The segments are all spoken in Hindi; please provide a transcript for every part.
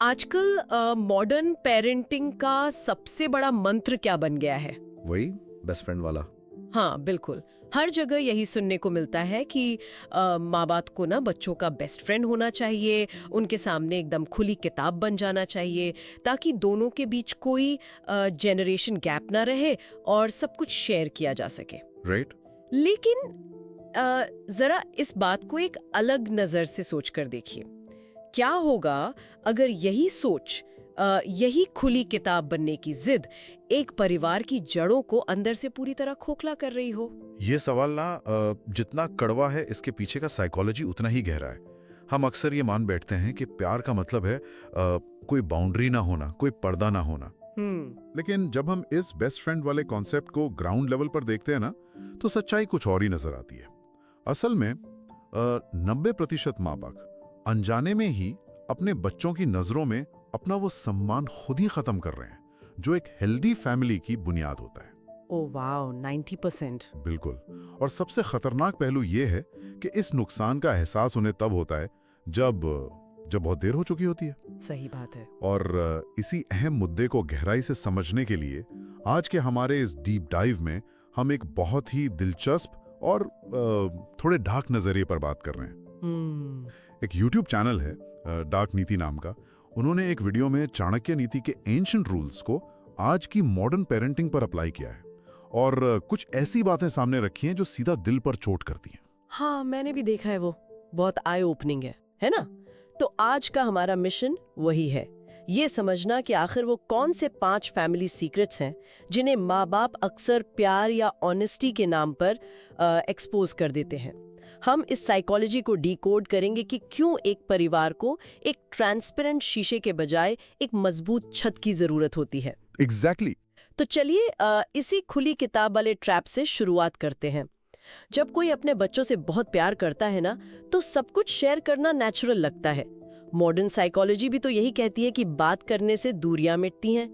आजकल मॉडर्न पेरेंटिंग का सबसे बड़ा मंत्र क्या बन गया है? वही बेस्ट फ्रेंड वाला। हाँ, बिल्कुल। हर जगह यही सुनने को मिलता है कि माँ बाप को ना बच्चों का बेस्ट फ्रेंड होना चाहिए, उनके सामने एकदम खुली किताब बन जाना चाहिए, ताकि दोनों के बीच कोई जनरेशन गैप ना रहे और सब कुछ शेयर किया जा सके। राइट। लेकिन जरा इस बात को एक अलग नजर से सोचकर देखिए। क्या होगा अगर यही सोच, यही खुली किताब बनने की जिद एक परिवार की जड़ों को अंदर से पूरी तरह खोखला कर रही हो? ये सवाल ना जितना कड़वा है इसके पीछे का साइकोलॉजी उतना ही गहरा है। हम अक्सर ये मान बैठते हैं कि प्यार का मतलब है कोई बाउंड्री ना होना, कोई पर्दा ना होना। लेकिन जब हम इस बेस्ट फ्रेंड वाले कॉन्सेप्ट को ग्राउंड लेवल पर देखते हैं ना, तो सच्चाई कुछ और ही नजर आती है। असल में 90% माँ बाप अनजाने में ही अपने बच्चों की नजरों में अपना वो सम्मान खुद ही खत्म कर रहे हैं, जो एक हेल्दी फैमिली की बुनियाद होता है। Oh wow, 90%। बिल्कुल। और सबसे खतरनाक पहलू ये है कि इस नुकसान का एहसास उन्हें तब होता है जब बहुत देर हो चुकी होती है। सही बात है। और इसी अहम मुद्दे को गहराई से समझने के लिए आज के हमारे इस डीप डाइव में हम एक बहुत ही दिलचस्प और थोड़े डार्क नजरिए पर बात कर रहे हैं। एक YouTube चैनल है डार्क नीति नाम का। उन्होंने एक वीडियो में चाणक्य नीति के एंशिएंट रूल्स को आज की मॉडर्न पेरेंटिंग पर अप्लाई किया है और कुछ ऐसी बातें सामने रखी हैं जो सीधा दिल पर चोट करती हैं। हाँ, मैंने भी देखा है, वो बहुत आई ओपनिंग है ना? तो आज का हमारा मिशन वही है, ये समझना कि आखिर वो कौन से 5 फैमिली सीक्रेट्स हैं जिन्हें माँ बाप अक्सर प्यार या ऑनेस्टी के नाम पर एक्सपोज कर देते हैं। हम इस साइकोलॉजी को डिकोड करेंगे कि क्यों एक परिवार को एक ट्रांसपेरेंट शीशे के बजाय एक मजबूत छत की जरूरत होती है। एग्जैक्टली। तो चलिए इसी खुली किताब वाले ट्रैप से शुरुआत करते हैं। जब कोई अपने बच्चों से बहुत प्यार करता है ना, तो सब कुछ शेयर करना नेचुरल लगता है। मॉडर्न साइकोलॉजी भी तो यही कहती है कि बात करने से दूरियां मिटती हैं।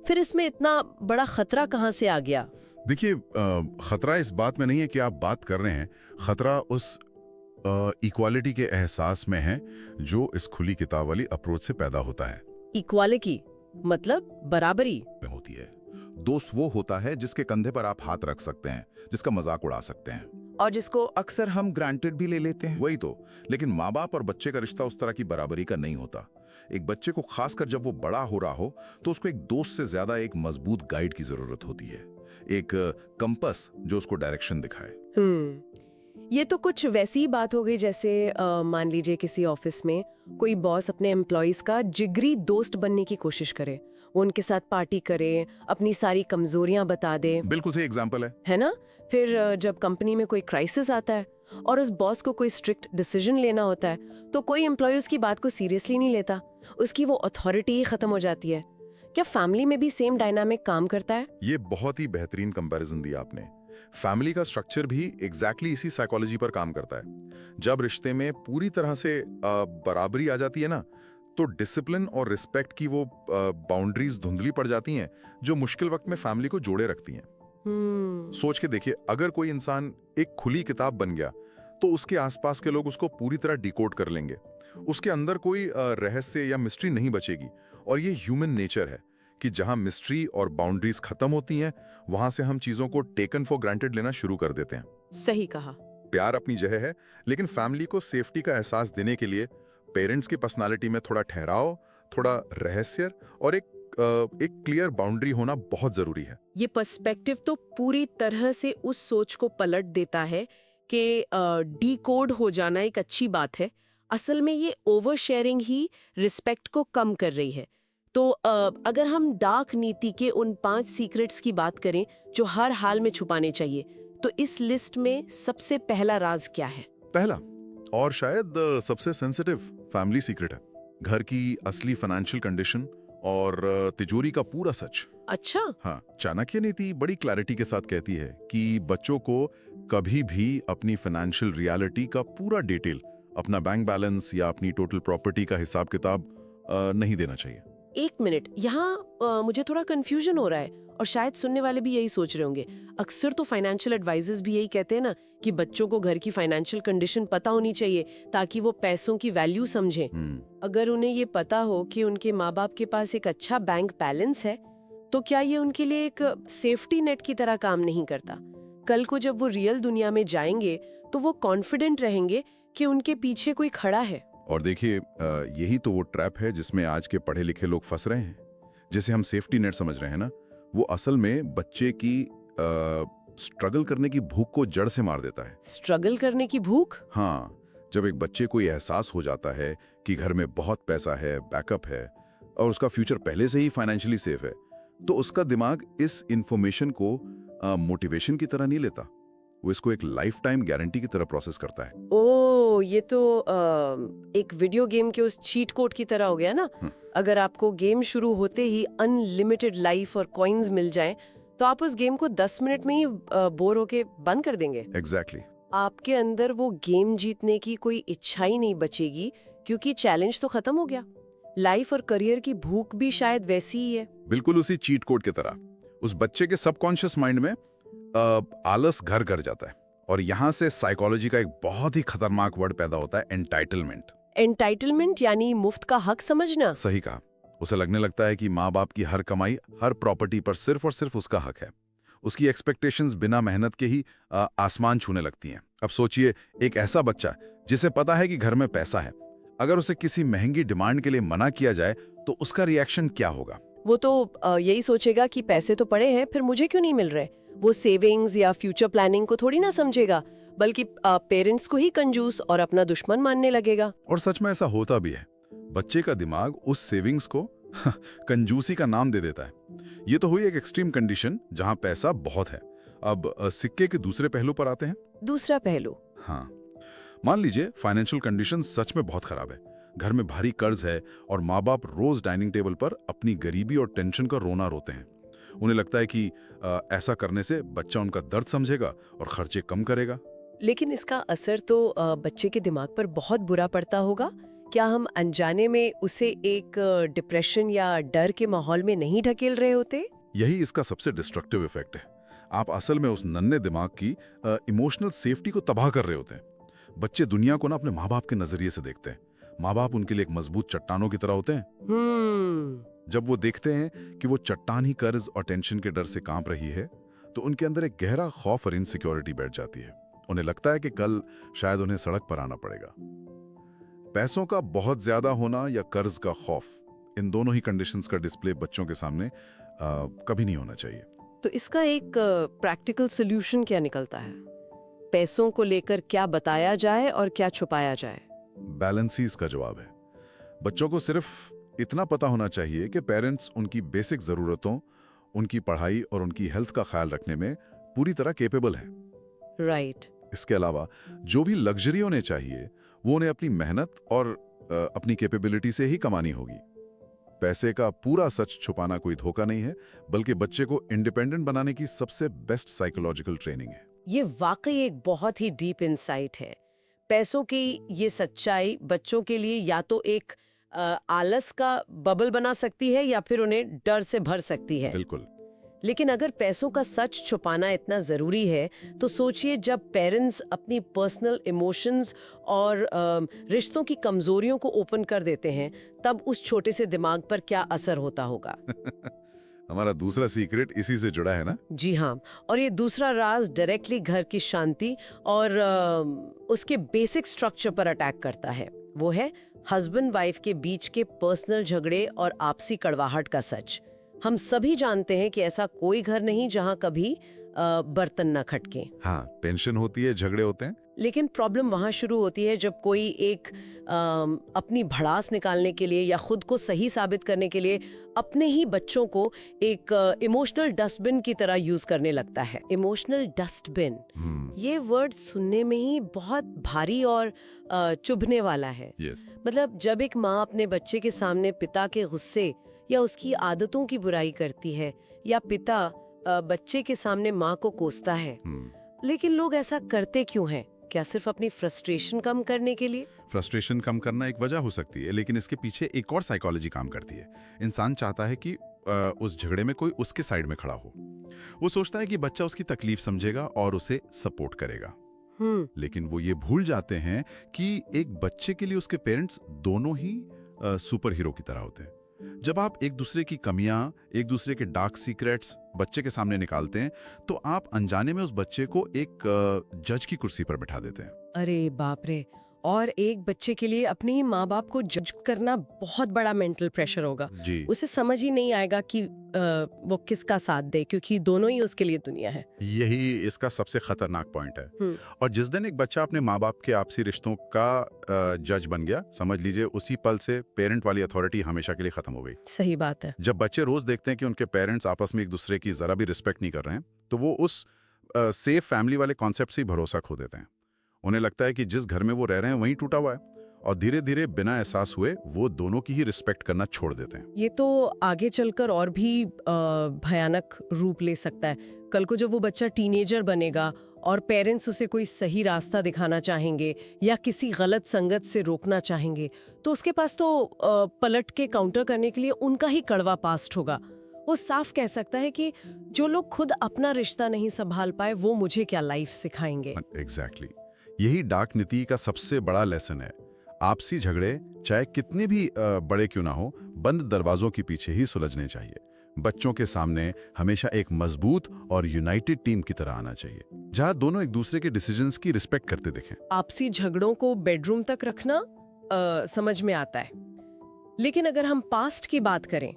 फिर इसमें इतना बड़ा खतरा कहाँ से आ गया? देखिए, खतरा इस बात में नहीं है कि आप बात कर रहे हैं, खतरा उस इक्वालिटी के एहसास में है जो इस खुली किताब वाली अप्रोच से पैदा होता है। इक्वालिटी मतलब बराबरी में होती है। दोस्त वो होता है जिसके कंधे पर आप हाथ रख सकते हैं, जिसका मजाक उड़ा सकते हैं, और जिसको अक्सर हम ग्रांटेड भी ले लेते हैं। वही तो। लेकिन माँ बाप और बच्चे का रिश्ता उस तरह की बराबरी का नहीं होता। एक बच्चे को, खासकर जब वो बड़ा हो रहा हो, तो उसको एक दोस्त से ज्यादा एक मजबूत गाइड की जरूरत होती है, एक कंपस जो उसको डायरेक्शन दिखाए। ये तो कुछ वैसी ही बात हो गई जैसे मान लीजिए किसी ऑफिस में कोई बॉस अपने एम्प्लॉइज का जिगरी दोस्त बनने की कोशिश करे, वो उनके साथ पार्टी करे, अपनी सारी कमजोरियां बता दे। बिल्कुल सही एग्जाम्पल है ना? फिर जब कंपनी में कोई क्राइसिस आता है और उस बॉस को कोई स्ट्रिक्ट डिसीजन लेना होता है, तो कोई एम्प्लॉय उसकी बात को सीरियसली नहीं लेता, उसकी वो अथॉरिटी ही खत्म हो जाती है। क्या फैमिली में भी सेम डायनामिक काम करता है? ये बहुत ही बेहतरीन कंपैरिजन दिया आपने। फैमिली का स्ट्रक्चर भी एग्जैक्टली इसी साइकोलॉजी पर काम करता है। जब रिश्ते में पूरी तरह से बराबरी आ जाती है ना, तो डिसिप्लिन और रिस्पेक्ट की वो बाउंड्रीज धुंधली पड़ जाती हैं, जो मुश्किल वक्त में फैमिली को जोड़े रखती हैं। सोच के देखिए, अगर कोई इंसान एक खुली किताब बन गया, तो उसके आसपास के लोग उसको पूरी तरह डिकोड कर लेंगे। उसके अंदर कोई रहस्य या मिस्ट्री नहीं बचेगी। और ये ह्यूमन नेचर है कि जहां मिस्ट्री और बाउंड्रीज खत्म होती हैं, वहां से हम चीजों को टेकन फॉर ग्रांटेड लेना शुरू कर देते हैं। सही कहा। प्यार अपनी जगह है, लेकिन फैमिली को सेफ्टी का एहसास देने के लिए पेरेंट्स की पर्सनालिटी में थोड़ा ठहराव, थोड़ा रहस्य और एक क्लियर बाउंड्री होना बहुत जरूरी है। ये पर्सपेक्टिव तो पूरी तरह से उस सोच को पलट देता है कि डीकोड हो जाना एक अच्छी बात है। असल में ये ओवर शेयरिंग ही रिस्पेक्ट को कम कर रही है। तो अगर हम डार्क नीति के उन 5 सीक्रेट्स की बात करें जो हर हाल में छुपाने चाहिए, तो इस लिस्ट में सबसे पहला राज क्या है? पहला और शायद सबसे सेंसिटिव फैमिली सीक्रेट है घर की असली फाइनेंशियल कंडीशन और तिजोरी का पूरा सच। अच्छा। हाँ, चाणक्य नीति बड़ी क्लैरिटी के साथ कहती है कि बच्चों को कभी भी अपनी फाइनेंशियल रियलिटी का पूरा डिटेल, अपना बैंक बैलेंस या अपनी टोटल प्रॉपर्टी का हिसाब किताब नहीं देना चाहिए। एक मिनट, यहाँ मुझे थोड़ा कंफ्यूजन हो रहा है और शायद सुनने वाले भी यही सोच रहे होंगे। अक्सर तो फाइनेंशियल एडवाइजर्स भी यही कहते हैं ना कि बच्चों को घर की फाइनेंशियल कंडीशन पता होनी चाहिए ताकि वो पैसों की वैल्यू समझें। अगर उन्हें ये पता हो कि उनके माँ बाप के पास एक अच्छा बैंक बैलेंस है, तो क्या ये उनके लिए एक सेफ्टी नेट की तरह काम नहीं करता? कल को जब वो रियल दुनिया में जाएंगे तो वो कॉन्फिडेंट रहेंगे कि उनके पीछे कोई खड़ा है। और देखिए, यही तो वो ट्रैप है जिसमें आज के पढ़े लिखे लोग फंस रहे हैं। जिसे हम सेफ्टी नेट समझ रहे हैं ना, वो असल में बच्चे की स्ट्रगल करने की भूख को जड़ से मार देता है। स्ट्रगल करने की भूख? हाँ, जब एक बच्चे को ये एहसास हो जाता है कि घर में बहुत पैसा है, बैकअप है और उसका फ्यूचर पहले से ही फाइनेंशियली सेफ है, तो उसका दिमाग इस इंफॉर्मेशन को मोटिवेशन की तरह नहीं लेता। वो इसको एक लाइफ टाइम गारंटी की तरह प्रोसेस करता है। ओ, ये तो एक वीडियो गेम के उस चीट कोड की तरह हो गया ना। अगर आपको गेम शुरू होते ही अनलिमिटेड लाइफ और कॉइन्स मिल जाएं, तो आप उस गेम को 10 मिनट में ही बोर होके बंद कर देंगे। एग्जैक्टली। आपके अंदर वो गेम जीतने की कोई इच्छा ही नहीं बचेगी क्योंकि चैलेंज तो खत्म हो गया। लाइफ और करियर की भूख भी शायद वैसी ही है। बिल्कुल उसी चीट कोड की तरह उस बच्चे के सबकॉन्शियस माइंड में आलस घर कर जाता है। और यहाँ से साइकोलॉजी का एक बहुत ही खतरनाक वर्ड पैदा होता है, एंटाइटलमेंट। एंटाइटलमेंट यानी मुफ्त का हक समझना। सही कहा। उसे लगने लगता है कि माँ बाप की हर कमाई, हर प्रॉपर्टी पर सिर्फ और सिर्फ उसका हक है। उसकी एक्सपेक्टेशंस बिना मेहनत के ही आसमान छूने लगती हैं। अब सोचिए, एक ऐसा बच्चा जिसे पता है कि घर में पैसा है, अगर उसे किसी महंगी डिमांड के लिए मना किया जाए तो उसका रिएक्शन क्या होगा? वो तो यही सोचेगा कि पैसे तो पड़े हैं, फिर मुझे क्यों नहीं मिल रहे। वो सेविंग्स या फ्यूचर प्लानिंग को थोड़ी ना समझेगा, बल्कि पेरेंट्स को ही कंजूस और अपना दुश्मन मानने लगेगा। और सच में ऐसा होता भी है। बच्चे का दिमाग उस सेविंग्स को कंजूसी का नाम दे देता है। ये तो हुई एक एक्सट्रीम कंडीशन जहां पैसा बहुत है। अब सिक्के के दूसरे पहलू पर आते हैं। दूसरा पहलू? हाँ, मान लीजिए फाइनेंशियल कंडीशन सच में बहुत खराब है। घर में भारी कर्ज है और माँ बाप रोज डाइनिंग टेबल पर अपनी गरीबी और टेंशन का रोना रोते हैं। उन्हें लगता है कि ऐसा करने से बच्चा उनका दर्द समझेगा और खर्चे कम करेगा। लेकिन इसका असर तो बच्चे के दिमाग पर बहुत बुरा पड़ता होगा। क्या हम अनजाने में उसे एक डिप्रेशन या डर के माहौल में नहीं ढकेल रहे होते? यही इसका सबसे डिस्ट्रक्टिव इफेक्ट है। आप असल में उस नन्हे दिमाग की इमोशनल सेफ्टी को तबाह कर रहे होते हैं। बच्चे दुनिया को ना अपने माँ बाप के नजरिए से देखते हैं। माँ बाप उनके लिए एक मजबूत चट्टानों की तरह होते हैं। जब वो देखते हैं कि वो चट्टान ही कर्ज और टेंशन के डर से कांप रही है, तो उनके अंदर एक गहरा खौफ और इनसिक्योरिटी बैठ जाती है। उन्हें लगता है कि कल शायद उन्हें सड़क पर आना पड़ेगा। पैसों का बहुत ज्यादा होना या कर्ज का खौफ, इन दोनों ही कंडीशंस का डिस्प्ले बच्चों के सामने कभी नहीं होना चाहिए। तो इसका एक प्रैक्टिकल सोल्यूशन क्या निकलता है? पैसों को लेकर क्या बताया जाए और क्या छुपाया जाए? बैलेंस ही इसका जवाब है। बच्चों को सिर्फ इतना पता होना चाहिए कि पेरेंट्स उनकी बेसिक जरूरतों, उनकी पढ़ाई और उनकी हेल्थ का ख्याल रखने में पूरी तरह केपेबल हैं। राइट। इसके अलावा जो भी लग्जरी उन्हें चाहिए वो उन्हें अपनी मेहनत और अपनी कैपेबिलिटी से ही कमानी होगी। पैसे का पूरा सच छुपाना कोई धोखा नहीं है, बल्कि बच्चे को इंडिपेंडेंट बनाने की सबसे बेस्ट साइकोलॉजिकल ट्रेनिंग है। ये वाकई एक बहुत ही डीप इंसाइट है। पैसों की ये सच्चाई बच्चों के लिए या तो एक आलस का बबल बना सकती है या फिर उन्हें डर से भर सकती है। बिल्कुल। लेकिन अगर पैसों का सच छुपाना इतना जरूरी है, तो सोचिए जब पेरेंट्स अपनी पर्सनल इमोशंस और रिश्तों की कमजोरियों को ओपन कर देते हैं, तब उस छोटे से दिमाग पर क्या असर होता होगा। हमारा दूसरा सीक्रेट इसी से जुड़ा है ना? जी हाँ, और ये दूसरा राज डायरेक्टली घर की शांति और उसके बेसिक स्ट्रक्चर पर अटैक करता है। वो है हस्बैंड वाइफ के बीच के पर्सनल झगड़े और आपसी कड़वाहट का सच। हम सभी जानते हैं कि ऐसा कोई घर नहीं जहां कभी बर्तन न खटके। हाँ, टेंशन होती है, झगड़े होते हैं। लेकिन प्रॉब्लम वहां शुरू होती है जब कोई एक अपनी भड़ास निकालने के लिए या खुद को सही साबित करने के लिए अपने ही बच्चों को एक इमोशनल डस्टबिन की तरह यूज करने लगता है। इमोशनल डस्टबिन, ये वर्ड सुनने में ही बहुत भारी और चुभने वाला है। मतलब जब एक माँ अपने बच्चे के सामने पिता के गुस्से या उसकी आदतों की बुराई करती है, या पिता बच्चे के सामने माँ को कोसता है। लेकिन लोग ऐसा करते क्यों हैं? क्या सिर्फ अपनी फ्रस्ट्रेशन कम करने के लिए? फ्रस्ट्रेशन कम करना एक वजह हो सकती है, लेकिन इसके पीछे एक और साइकोलॉजी काम करती है। इंसान चाहता है कि उस झगड़े में कोई उसके साइड में खड़ा हो। वो सोचता है कि बच्चा उसकी तकलीफ समझेगा और उसे सपोर्ट करेगा। लेकिन वो ये भूल जाते हैं कि एक बच्चे के लिए उसके पेरेंट्स दोनों ही सुपर हीरो की तरह होते हैं। जब आप एक दूसरे की कमियां, एक दूसरे के डार्क सीक्रेट्स बच्चे के सामने निकालते हैं, तो आप अनजाने में उस बच्चे को एक जज की कुर्सी पर बिठा देते हैं। अरे बाप रे! और एक बच्चे के लिए अपने ही माँ बाप को जज करना बहुत बड़ा मेंटल प्रेशर होगा। जी, उसे समझ ही नहीं आएगा कि वो किसका साथ दे, क्योंकि दोनों ही उसके लिए दुनिया है। यही इसका सबसे खतरनाक पॉइंट है। हम्म। और जिस दिन एक बच्चा अपने माँ बाप के आपसी रिश्तों का जज बन गया, समझ लीजिए उसी पल से पेरेंट वाली अथॉरिटी हमेशा के लिए खत्म हो गई। सही बात है। जब बच्चे रोज देखते हैं कि उनके पेरेंट्स आपस में एक दूसरे की जरा भी रिस्पेक्ट नहीं कर रहे हैं, तो वो उस सेफ फैमिली वाले कॉन्सेप्ट से ही भरोसा खो देते हैं। उन्हें लगता है कि जिस घर में वो रह रहे हैं वहीं टूटा हुआ है, और धीरे धीरे बिना एहसास हुए वो दोनों की ही रिस्पेक्ट करना छोड़ देते हैं। ये तो आगे चलकर और भी भयानक रूप ले सकता है। कल को जब वो बच्चा टीनेजर बनेगा और पेरेंट्स उसे कोई सही रास्ता दिखाना चाहेंगे या किसी गलत संगत से रोकना चाहेंगे, तो उसके पास तो पलट के काउंटर करने के लिए उनका ही कड़वा पास्ट होगा। वो साफ कह सकता है कि जो लोग खुद अपना रिश्ता नहीं संभाल पाए, वो मुझे क्या लाइफ सिखाएंगे। एग्जैक्टली यही डार्क नीति का सबसे बड़ा लेसन है। आपसी झगड़े चाहे कितने भी बड़े क्यों ना हो, बंद दरवाजों के पीछे ही सुलझने चाहिए। बच्चों के सामने हमेशा एक मजबूत और यूनाइटेड टीम की तरह आना चाहिए, जहां दोनों एक दूसरे के डिसीजंस की रिस्पेक्ट करते दिखें। आपसी झगड़ों को बेडरूम तक रखना समझ में आता है, लेकिन अगर हम पास्ट की बात करें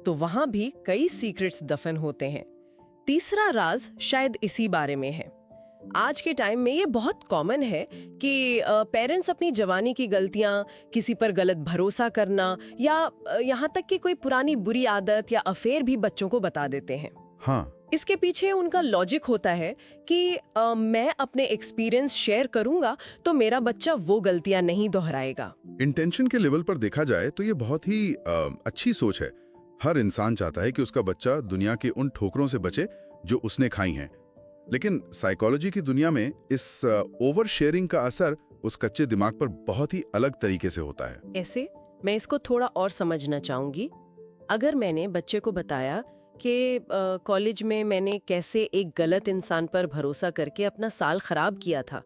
तो वहां भी कई सीक्रेट्स दफन होते हैं। तीसरा राज शायद इसी बारे में है। आज के टाइम में ये बहुत कॉमन है कि पेरेंट्स अपनी जवानी की गलतियां, किसी पर गलत भरोसा करना या यहाँ तक कि कोई पुरानी बुरी आदत या अफेयर भी बच्चों को बता देते हैं। हाँ, इसके पीछे उनका लॉजिक होता है कि मैं अपने एक्सपीरियंस शेयर करूंगा तो मेरा बच्चा वो गलतियां नहीं दोहराएगा। इंटेंशन के लेवल पर देखा जाए तो ये बहुत ही अच्छी सोच है। हर इंसान चाहता है कि उसका बच्चा दुनिया के उन ठोकरों से बचे जो उसने खाई हैं। लेकिन साइकोलॉजी की दुनिया में इस ओवर शेयरिंग का असर उस कच्चे दिमाग पर बहुत ही अलग तरीके से होता है। ऐसे मैं इसको थोड़ा और समझना चाहूंगी। अगर मैंने बच्चे को बताया कि कॉलेज में मैंने कैसे एक गलत इंसान पर भरोसा करके अपना साल खराब किया था,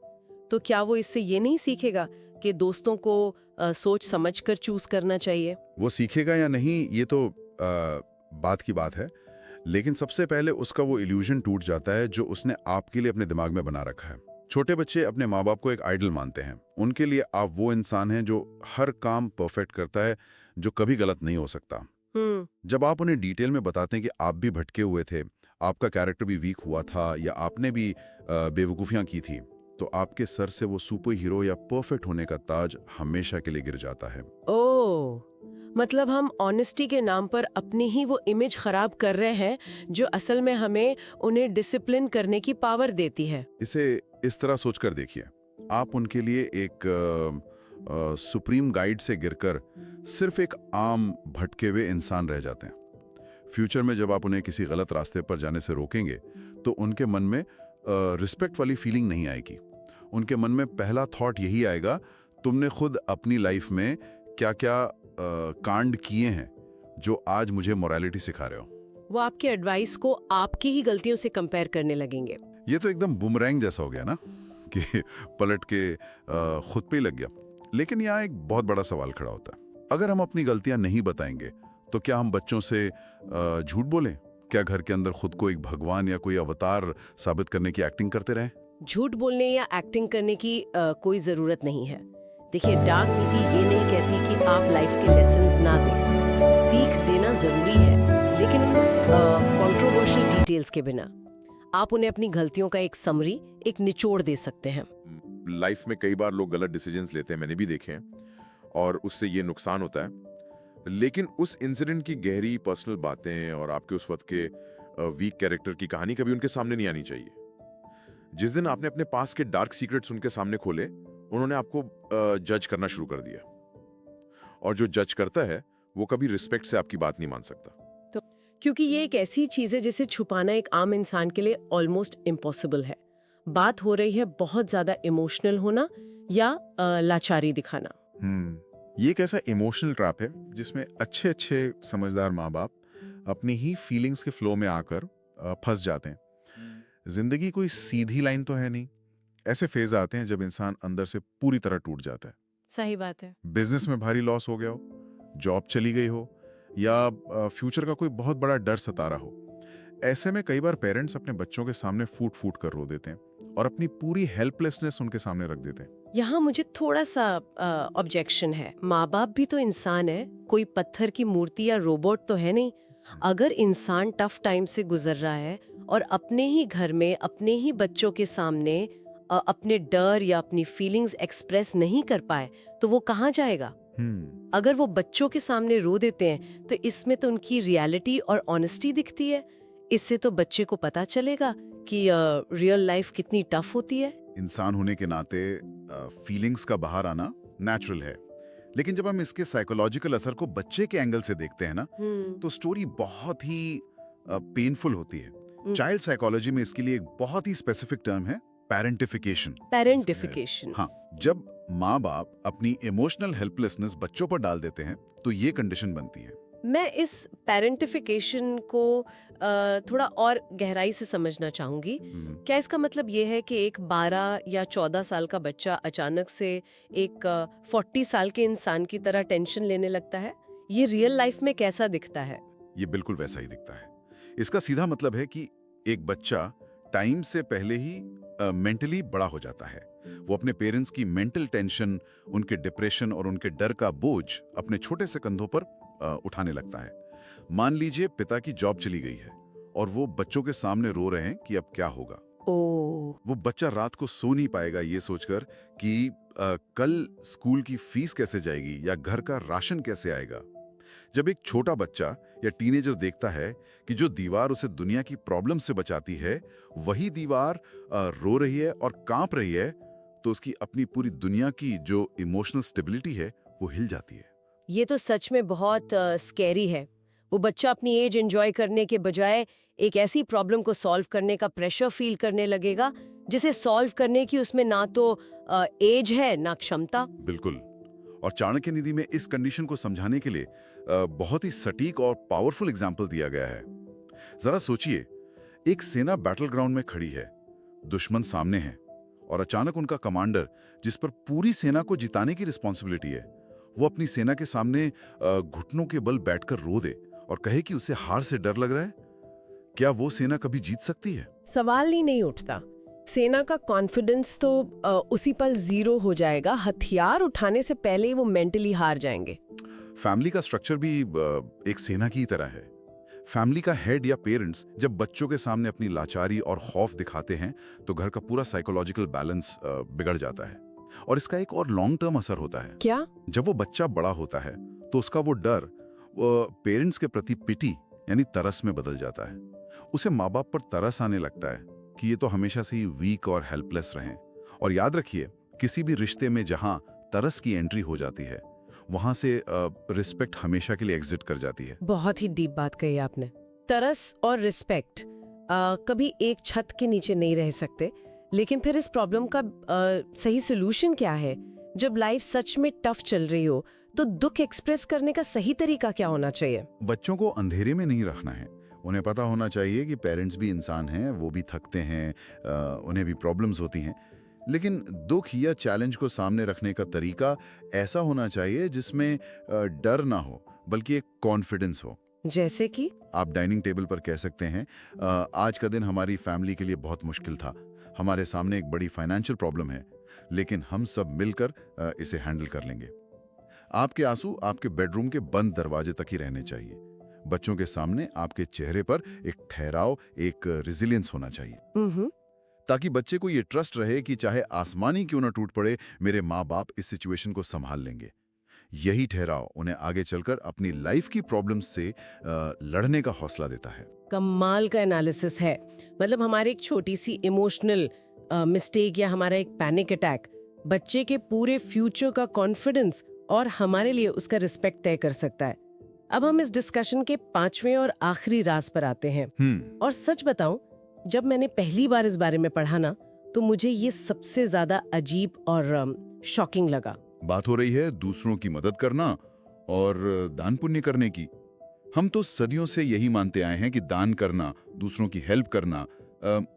तो क्या वो इससे ये नहीं सीखेगा कि दोस्तों को सोच समझकर चूज करना चाहिए? वो सीखेगा या नहीं ये तो बात की बात है, लेकिन सबसे पहले उसका वो इल्यूजन टूट जाता है जो उसने आपके लिए अपने दिमाग में बना रखा है। छोटे बच्चे अपने माँ बाप को एक आइडल मानते हैं। उनके लिए आप वो इंसान हैं जो हर काम परफेक्ट करता है, जो कभी गलत नहीं हो सकता। जब आप उन्हें डिटेल में बताते हैं कि आप भी भटके हुए थे, आपका कैरेक्टर भी वीक हुआ था या आपने भी बेवकूफियां की थी, तो आपके सर से वो सुपर हीरो या परफेक्ट होने का ताज हमेशा के लिए गिर जाता है। ओह, मतलब हम ऑनेस्टी के नाम पर अपनी ही वो इमेज खराब कर रहे हैं जो असल में हमें उन्हें डिसिप्लिन करने की पावर देती है। इसे इस तरह सोचकर देखिए, आप उनके लिए एक सुप्रीम गाइड से गिरकर सिर्फ एक आम भटके हुए इंसान रह जाते हैं। फ्यूचर में जब आप उन्हें किसी गलत रास्ते पर जाने से रोकेंगे तो उनके मन में रिस्पेक्ट वाली फीलिंग नहीं आएगी। उनके मन में पहला थॉट यही आएगा, तुमने खुद अपनी लाइफ में क्या क्या कांड किए हैं जो आज मुझे मोरालिटी सिखा रहे हो। वो आपके एडवाइस को आपकी ही गलतियों से कंपेयर करने लगेंगे। ये तो एकदम बुमरैंग जैसा हो गया ना कि पलट के खुद पे ही लग गया। लेकिन यहाँ एक बहुत बड़ा सवाल खड़ा होता है, अगर हम अपनी गलतियां नहीं बताएंगे तो क्या हम बच्चों से झूठ बोलें? क्या घर के अंदर खुद को एक भगवान या कोई अवतार साबित करने की एक्टिंग करते रहें? झूठ बोलने या एक्टिंग करने की कोई जरूरत नहीं है। देखिए, डार्क नीति ये नहीं कहती कि आप लाइफ के लेसन्स ना दें। सीख देना जरूरी है, लेकिन कंट्रोवर्शियल डिटेल्स के बिना। आप उन्हें अपनी गलतियों का एक समरी, एक निचोड़ दे सकते हैं। लाइफ में कई बार लोग गलत डिसीजंस लेते हैं, मैंने भी देखे हैं, और उससे ये नुकसान होता है। लेकिन उस इंसिडेंट की गहरी पर्सनल बातें और आपके उस वक्त के वीक कैरेक्टर की कहानी कभी उनके सामने नहीं आनी चाहिए। जिस दिन आपने अपने पास के डार्क सीक्रेट्स उनके सामने खोले, उन्होंने आपको जज करना शुरू कर दिया, और जो जज करता है वो कभी रिस्पेक्ट से आपकी बात नहीं मान सकता। तो क्योंकि ये एक ऐसी चीज है जिसे छुपाना एक आम इंसान के लिए ऑलमोस्ट इम्पॉसिबल है। बात हो रही है बहुत ज्यादा इमोशनल होना या लाचारी दिखाना। ये एक ऐसा इमोशनल ट्रैप है जिसमें अच्छे अच्छे समझदार माँ बाप अपनी ही फीलिंग्स के फ्लो में आकर फंस जाते हैं। जिंदगी कोई सीधी लाइन तो है नहीं। ऐसे फेज आते हैं जब इंसान अंदर से पूरी तरह टूट जाता है। सही बात है। बिजनेस में भारी लॉस हो गया हो, जॉब चली गई हो, या फ्यूचर का कोई बहुत बड़ा डर सता रहा हो। ऐसे में कई बार पेरेंट्स अपने बच्चों के सामने फूट फूट कर रो देते हैं और अपनी पूरी हेल्पलेसनेस उनके सामने रख देते हैं। यहाँ मुझे थोड़ा सा ऑब्जेक्शन है। माँ बाप भी तो इंसान है, कोई पत्थर की मूर्ति या रोबोट तो है नहीं। अगर इंसान टफ टाइम से गुजर रहा है और अपने ही घर में अपने ही बच्चों के सामने अपने डर या अपनी फीलिंग्स एक्सप्रेस नहीं कर पाए तो वो कहाँ जाएगा? अगर वो बच्चों के सामने रो देते हैं तो इसमें तो उनकी रियलिटी और ऑनेस्टी दिखती है। इससे तो बच्चे को पता चलेगा कि रियल लाइफ कितनी टफ होती है। इंसान होने के नाते फीलिंग्स का बाहर आना नेचुरल है, लेकिन जब हम इसके साइकोलॉजिकल असर को बच्चे के एंगल से देखते हैं ना, तो स्टोरी बहुत ही पेनफुल होती है। चाइल्ड साइकोलॉजी में इसके लिए एक बहुत ही स्पेसिफिक टर्म है, पेरेंटिफिकेशन। पेरेंटिफिकेशन। हाँ, जब माँ बाप अपनी इमोशनल हेल्पलेसनेस बच्चों पर डाल देते हैं तो ये कंडीशन बनती है। मैं इस पेरेंटिफिकेशन को थोड़ा और गहराई से समझना चाहूंगी। क्या इसका मतलब ये है कि एक 12 या 14 साल का बच्चा अचानक से एक 40 साल के इंसान की तरह टेंशन लेने लगता है? ये रियल लाइफ में कैसा दिखता है? ये बिल्कुल वैसा ही दिखता है। इसका सीधा मतलब है कि एक बच्चा टाइम से पहले ही मेंटली बड़ा हो जाता है। वो अपने पेरेंट्स की मेंटल टेंशन, उनके डिप्रेशन और उनके डर का बोझ अपने छोटे से कंधों पर उठाने लगता है। मान लीजिए पिता की जॉब चली गई है और वो बच्चों के सामने रो रहे हैं कि अब क्या होगा। वो बच्चा रात को सो नहीं पाएगा ये सोचकर कि कल स्कूल की फीस कैसे जाएगी या घर का राशन कैसे आएगा। जब एक छोटा बच्चा या टीनेजर देखता है कि जो दीवार उसे दुनिया की प्रॉब्लम से बचाती है वही दीवार रो रही है और कांप रही है, तो उसकी अपनी पूरी दुनिया की जो इमोशनल स्टेबिलिटी है वो हिल जाती है। ये तो सच में बहुत स्कैरी है। वो बच्चा अपनी एज एंजॉय करने के बजाय एक ऐसी प्रॉब्लम को सॉल्व करने का प्रेशर फील करने लगेगा जिसे सॉल्व करने की उसमें ना तो एज है ना क्षमता। बिल्कुल। और चाणक्य नीति में इस कंडीशन को समझाने के लिए बहुत ही सटीक और पावरफुल एग्जाम्पल दिया गया है। जरा सोचिए, एक सेना बैटल ग्राउंड में खड़ी है, दुश्मन सामने है और अचानक उनका कमांडर, जिस पर पूरी सेना को जिताने की रिस्पॉन्सिबिलिटी है, वो अपनी सेना के सामने घुटनों के बल बैठकर रो दे और कहे कि उसे हार से डर लग रहा है। क्या वो सेना कभी जीत सकती है? सवाल ही नहीं उठता। सेना का कॉन्फिडेंस तो उसी पल जीरो हो जाएगा। हथियार उठाने से पहले ही वो मेंटली हार जाएंगे। फैमिली का स्ट्रक्चर भी एक सेना की तरह है। फैमिली का हेड या पेरेंट्स जब बच्चों के सामने अपनी लाचारी और खौफ दिखाते हैं तो घर का पूरा साइकोलॉजिकल बैलेंस बिगड़ जाता है। और इसका एक और लॉन्ग टर्म असर होता है। क्या? जब वो बच्चा बड़ा होता है तो उसका वो डर पेरेंट्स के प्रति पिटी यानी तरस में बदल जाता है। उसे माँ बाप पर तरस आने लगता है कि ये तो हमेशा से ही वीक और हेल्पलेस रहे। और याद रखिए, किसी भी रिश्ते में जहां तरस की एंट्री हो जाती है वहां से रिस्पेक्ट हमेशा के लिए एग्जिट कर जाती है। बहुत ही डीप बात कही आपने। तरस और रिस्पेक्ट कभी एक छत के नीचे नहीं रह सकते। लेकिन फिर इस प्रॉब्लम का सही सोल्यूशन क्या है? जब लाइफ सच में टफ चल रही हो तो दुख एक्सप्रेस करने का सही तरीका क्या होना चाहिए? बच्चों को अंधेरे में नहीं रखना है। उन्हें पता होना चाहिए कि पेरेंट्स भी इंसान हैं, वो भी थकते हैं, उन्हें भी प्रॉब्लम्स होती हैं। लेकिन दुख या चैलेंज को सामने रखने का तरीका ऐसा होना चाहिए जिसमें डर ना हो बल्कि एक कॉन्फिडेंस हो। जैसे कि आप डाइनिंग टेबल पर कह सकते हैं, आज का दिन हमारी फैमिली के लिए बहुत मुश्किल था। हमारे सामने एक बड़ी फाइनेंशियल प्रॉब्लम है, लेकिन हम सब मिलकर इसे हैंडल कर लेंगे। आपके आंसू आपके बेडरूम के बंद दरवाजे तक ही रहने चाहिए। बच्चों के सामने आपके चेहरे पर एक ठहराव, एक रेजिलियंस होना चाहिए, ताकि बच्चे को ये ट्रस्ट रहे कि चाहे आसमानी क्यों ना टूट पड़े, मेरे माँ बाप इस सिचुएशन को संभाल लेंगे। यही ठहराव उन्हें आगे चलकर अपनी लाइफ की प्रॉब्लम्स से लड़ने का हौसला देता है। कमाल का एनालिसिस है। मतलब हमारी एक छोटी सी इमोशनल मिस्टेक या हमारा एक पैनिक अटैक बच्चे के पूरे फ्यूचर का कॉन्फिडेंस और हमारे लिए उसका रिस्पेक्ट तय कर सकता है। अब हम इस डिस्कशन के 5वें और आखिरी राज पर आते हैं। और सच बताऊं, जब मैंने पहली बार इस बारे में पढ़ा ना, तो मुझे ये सबसे ज्यादा अजीब और शॉकिंग लगा। बात हो रही है दूसरों की मदद करना और दान पुण्य करने की। हम तो सदियों से यही मानते आए हैं कि दान करना, दूसरों की हेल्प करना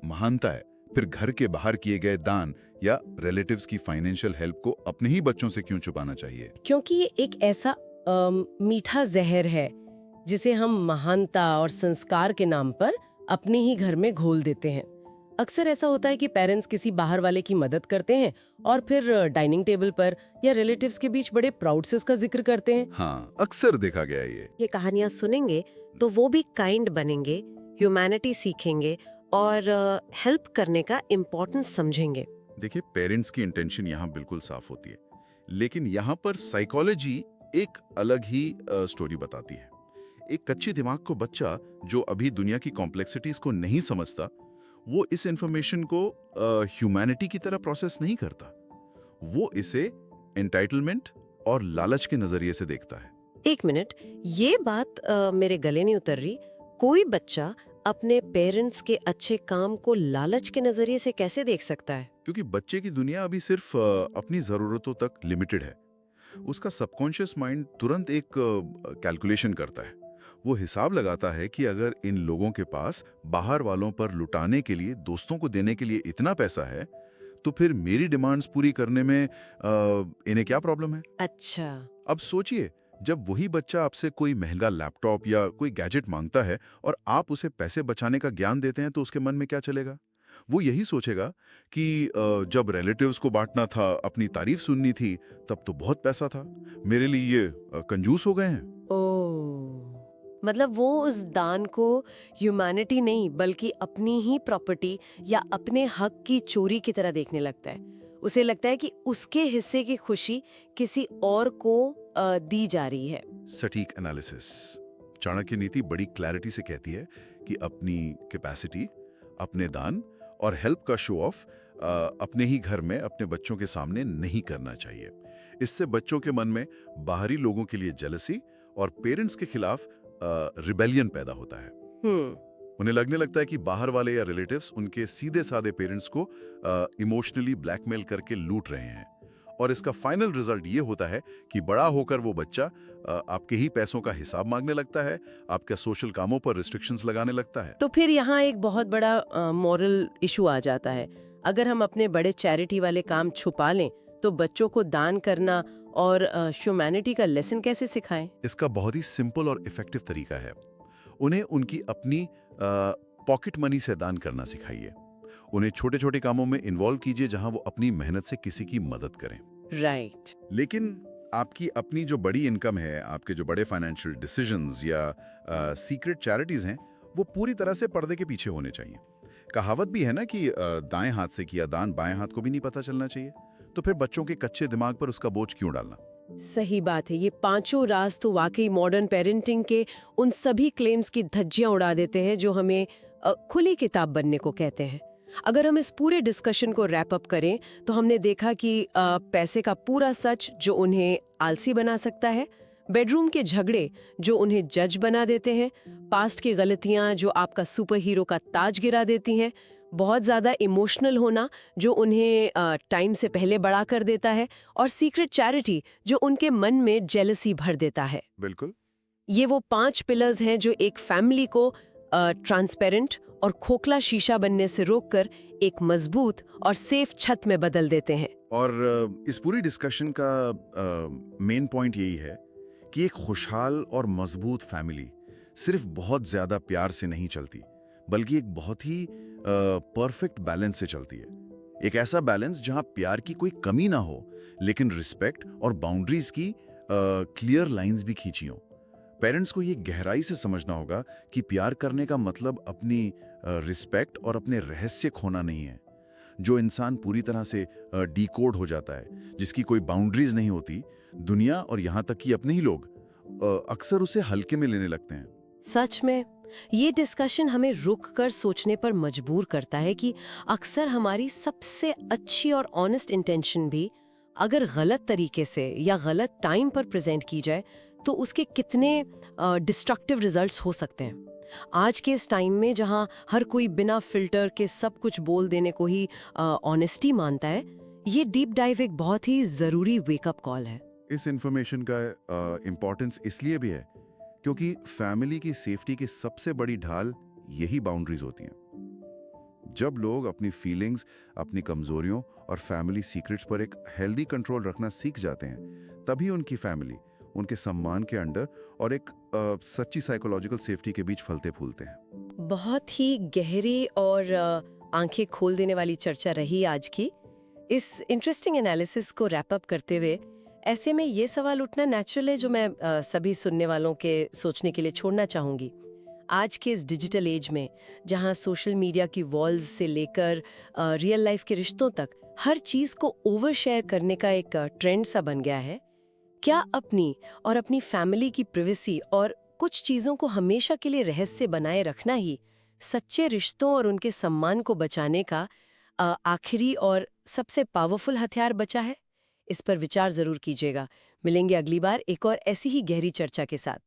महानता है। फिर घर के बाहर किए गए दान या रिलेटिव्स की फाइनेंशियल हेल्प को अपने ही बच्चों से क्यों छुपाना चाहिए? क्योंकि ये एक ऐसा मीठा जहर है जिसे हम महानता और संस्कार के नाम पर अपने ही घर में घोल देते हैं। अक्सर ऐसा होता है कि पेरेंट्स किसी बाहर वाले की मदद करते हैं और फिर डाइनिंग टेबल पर या रिलेटिव्स के बीच बड़े प्राउड से उसका जिक्र करते हैं। हाँ, अक्सर देखा गया है ये। कहानियां सुनेंगे तो वो भी काइंड बनेंगे, ह्यूमैनिटी सीखेंगे और हेल्प करने का इम्पोर्टेंस समझेंगे। देखिए, पेरेंट्स की इंटेंशन यहाँ बिल्कुल साफ होती है, लेकिन यहाँ पर साइकोलॉजी एक अलग ही स्टोरी बताती है। एक कच्चे दिमाग को बच्चा जो अभी दुनिया की कॉम्प्लेक्सिटीज को नहीं समझता, वो इस इंफॉर्मेशन को ह्यूमैनिटी की तरह प्रोसेस नहीं करता। वो इसे एंटाइटलमेंट और लालच के नजरिए से देखता है। एक मिनट, ये बात मेरे गले नहीं उतर रही। कोई बच्चा अपने पेरेंट्स के अच्छे काम को लालच के नजरिए से कैसे देख सकता है? क्योंकि बच्चे की दुनिया अभी सिर्फ अपनी जरूरतों तक लिमिटेड है। उसका सबकॉन्शियस माइंड तुरंत एक कैलकुलेशन करता है। वो हिसाब लगाता है कि अगर इन लोगों के पास बाहर वालों पर लुटाने के लिए, दोस्तों को देने के लिए इतना पैसा है, तो फिर मेरी डिमांड्स पूरी करने में इन्हें क्या प्रॉब्लम है? अच्छा। अब सोचिए, जब वही बच्चा आपसे कोई महंगा लैपटॉप या कोई गैजेट मांगता है और आप उसे पैसे बचाने का ज्ञान देते हैं, तो उसके मन में क्या चलेगा? वो यही सोचेगा कि जब रिलेटिव्स को बांटना था, अपनी तारीफ सुननी थी, तब तो बहुत पैसा था, मेरे लिए ये कंजूस हो गए हैं। ओह, मतलब वो उस दान को ह्यूमैनिटी नहीं बल्कि अपनी ही प्रॉपर्टी या अपने हक की चोरी की तरह देखने लगता है। उसे लगता है कि उसके हिस्से की खुशी किसी और को दी जा रही है। सटीक एनालिसिस। चाणक्य नीति बड़ी क्लैरिटी से कहती है कि अपनी कैपेसिटी, अपने दान और हेल्प का शो ऑफ अपने ही घर में अपने बच्चों के सामने नहीं करना चाहिए। इससे बच्चों के मन में बाहरी लोगों के लिए जेलसी और पेरेंट्स के खिलाफ रिबेलियन पैदा होता है। उन्हें लगने लगता है कि बाहर वाले या रिलेटिव्स उनके सीधे साधे पेरेंट्स को इमोशनली ब्लैकमेल करके लूट रहे हैं। और इसका फाइनल रिजल्ट ये होता है कि बड़ा होकर वो बच्चा आपके ही पैसों का हिसाब मांगने लगता है, आपके सोशल कामों पर रिस्ट्रिक्शंस लगाने लगता है। तो फिर यहाँ एक बहुत बड़ा मॉरल इशू आ जाता है। अगर हम अपने बड़े चैरिटी वाले काम छुपा लें, तो बच्चों को दान करना और ह्यूमैनिटी का लेसन कैसे सिखाएं? इसका बहुत ही सिंपल और इफेक्टिव तरीका है। उन्हें उनकी अपनी पॉकेट मनी से दान करना सिखाइए। उन्हें छोटे छोटे कामों में इन्वॉल्व कीजिए जहां वो अपनी मेहनत से किसी की मदद करें। राइट। लेकिन आपकी अपनी जो बड़ी इनकम है, आपके जो बड़े फाइनेंशियल डिसीजंस या सीक्रेट चैरिटीज हैं, वो पूरी तरह से पर्दे के पीछे होने चाहिए। कहावत भी है ना कि दाएं हाथ से किया दान बाएं हाथ को भी नहीं पता चलना चाहिए। तो फिर बच्चों के कच्चे दिमाग पर उसका बोझ क्यों डालना? सही बात है। ये पांचों राज तो वाकई मॉडर्न पेरेंटिंग के उन सभी क्लेम्स की धज्जियां उड़ा देते हैं जो हमें खुली किताब बनने को कहते हैं। अगर हम इस पूरे डिस्कशन को रैप अप करें तो हमने देखा कि पैसे का पूरा सच जो उन्हें आलसी बना सकता है, बेडरूम के झगड़े जो उन्हें जज बना देते हैं, पास्ट की गलतियां जो आपका सुपर हीरो का ताज गिरा देती हैं, बहुत ज़्यादा इमोशनल होना जो उन्हें टाइम से पहले बड़ा कर देता है, और सीक्रेट चैरिटी जो उनके मन में जेलसी भर देता है। बिल्कुल। ये वो 5 पिलर्स हैं जो एक फैमिली को ट्रांसपेरेंट और खोखला शीशा बनने से रोककर एक मजबूत और सेफ छत में बदल देते हैं। और इस पूरी डिस्कशन का मेन पॉइंट यही है कि एक खुशहाल और मजबूत फैमिली सिर्फ बहुत ज्यादा प्यार से नहीं चलती, बल्कि एक बहुत ही परफेक्ट बैलेंस से चलती है। एक ऐसा बैलेंस जहां प्यार की कोई कमी ना हो, लेकिन रिस्पेक्ट और बाउंड्रीज की क्लियर लाइंस भी खींची हो। पेरेंट्स को ये गहराई से समझना होगा कि प्यार करने का मतलब अपनी रिस्पेक्ट और अपने रहस्य खोना नहीं है। जो इंसान पूरी तरह से डीकोड हो जाता है, जिसकी कोई बाउंड्रीज नहीं होती, दुनिया और यहाँ तक कि अपने ही लोग अक्सर उसे हल्के में लेने लगते हैं। सच में ये डिस्कशन हमें रुक कर सोचने पर मजबूर करता है कि अक्सर हमारी सबसे अच्छी और ऑनेस्ट इंटेंशन भी अगर गलत तरीके से या गलत टाइम पर प्रेजेंट की जाए तो उसके कितने डिस्ट्रक्टिव रिजल्ट्स हो सकते हैं। आज के इस टाइम में जहाँ हर कोई बिना फिल्टर के सब कुछ बोल देने को ही ऑनेस्टी मानता है, ये डीप डाइव एक बहुत ही ज़रूरी वेकअप कॉल है। इस इंफॉर्मेशन का इम्पोर्टेंस इसलिए भी है क्योंकि फैमिली की सेफ्टी की सबसे बड़ी ढाल यही बाउंड्रीज होती हैं। जब लोग अपनी फीलिंग्स, अपनी कमजोरियों और फैमिली सीक्रेट्स पर एक हेल्दी कंट्रोल रखना सीख जाते हैं, तभी उनकी फैमिली उनके सम्मान के अंडर और एक सच्ची साइकोलॉजिकल सेफ्टी के बीच फलते फूलते हैं। बहुत ही गहरी और आंखें खोल देने वाली चर्चा रही आज की। इस इंटरेस्टिंग एनालिसिस को रैप अप करते हुए ऐसे में ये सवाल उठना नेचुरल है जो मैं सभी सुनने वालों के सोचने के लिए छोड़ना चाहूँगी। आज के इस डिजिटल एज में जहाँ सोशल मीडिया की वॉल्स से लेकर रियल लाइफ के रिश्तों तक हर चीज़ को ओवर शेयर करने का एक ट्रेंड सा बन गया है, क्या अपनी और अपनी फैमिली की प्रिवेसी और कुछ चीज़ों को हमेशा के लिए रहस्य बनाए रखना ही सच्चे रिश्तों और उनके सम्मान को बचाने का आखिरी और सबसे पावरफुल हथियार बचा है? इस पर विचार जरूर कीजिएगा। मिलेंगे अगली बार एक और ऐसी ही गहरी चर्चा के साथ।